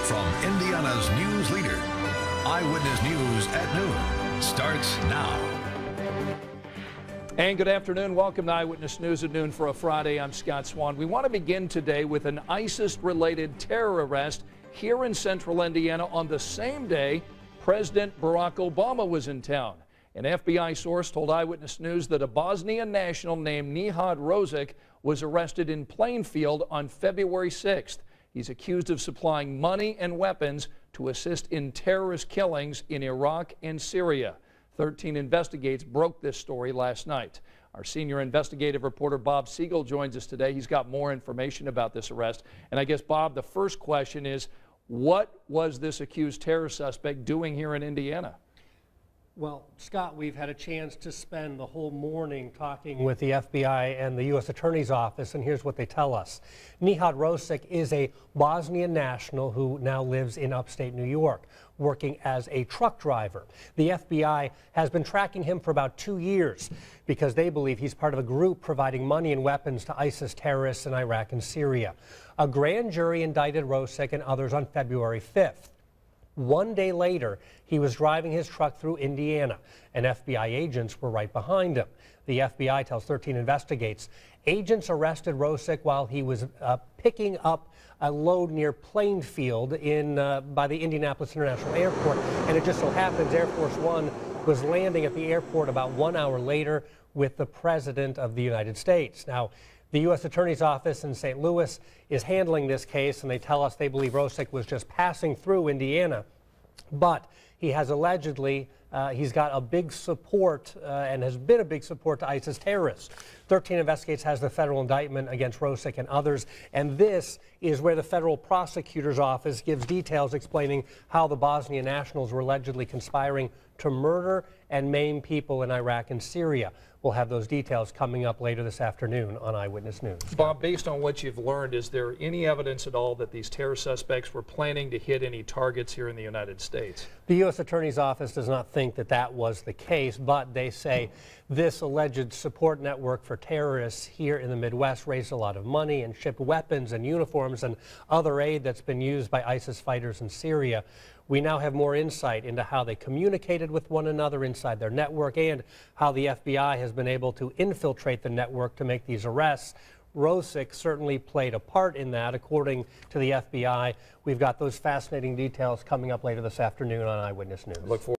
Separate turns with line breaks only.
From Indiana's news leader, Eyewitness News at noon starts now.
And good afternoon. Welcome to Eyewitness News at noon for a Friday. I'm Scott Swan. We want to begin today with an ISIS-related terror arrest here in central Indiana on the same day President Barack Obama was in town. An FBI source told Eyewitness News that a Bosnian national named Nihad Rozic was arrested in Plainfield on February 6th. He's accused of supplying money and weapons to assist in terrorist killings in Iraq and Syria. 13 Investigates broke this story last night. Our senior investigative reporter Bob Siegel joins us today. He's got more information about this arrest. And I guess, Bob, the first question is, what was this accused terror suspect doing here in Indiana?
Well, Scott, we've had a chance to spend the whole morning talking with the FBI and the U.S. Attorney's Office, and here's what they tell us. Nihad Rozic is a Bosnian national who now lives in upstate New York, working as a truck driver. The FBI has been tracking him for about 2 years because they believe he's part of a group providing money and weapons to ISIS terrorists in Iraq and Syria. A grand jury indicted Rozic and others on February 5th. 1 day later, he was driving his truck through Indiana, and FBI agents were right behind him. The FBI tells 13 Investigates agents arrested Rozic while he was picking up a load near Plainfield by the Indianapolis International Airport, and it just so happens Air Force One was landing at the airport about 1 hour later with the President of the United States. Now, the U.S. Attorney's Office in St. Louis is handling this case, and they tell us they believe Rozic was just passing through Indiana. But he has allegedly, he's got a big support and has been a big support to ISIS terrorists. 13 Investigates has the federal indictment against Rozic and others, and this is where the federal prosecutor's office gives details explaining how the Bosnian nationals were allegedly conspiring to murder and maim people in Iraq and Syria. We'll have those details coming up later this afternoon on Eyewitness News.
Bob, based on what you've learned, is there any evidence at all that these terror suspects were planning to hit any targets here in the United States?
The U.S. Attorney's Office does not think that that was the case, but they say this alleged support network for terrorists here in the Midwest raised a lot of money and shipped weapons and uniforms and other aid that's been used by ISIS fighters in Syria. We now have more insight into how they communicated with one another inside their network and how the FBI has been able to infiltrate the network to make these arrests. Rozic certainly played a part in that, according to the FBI. We've got those fascinating details coming up later this afternoon on Eyewitness News.
Look forward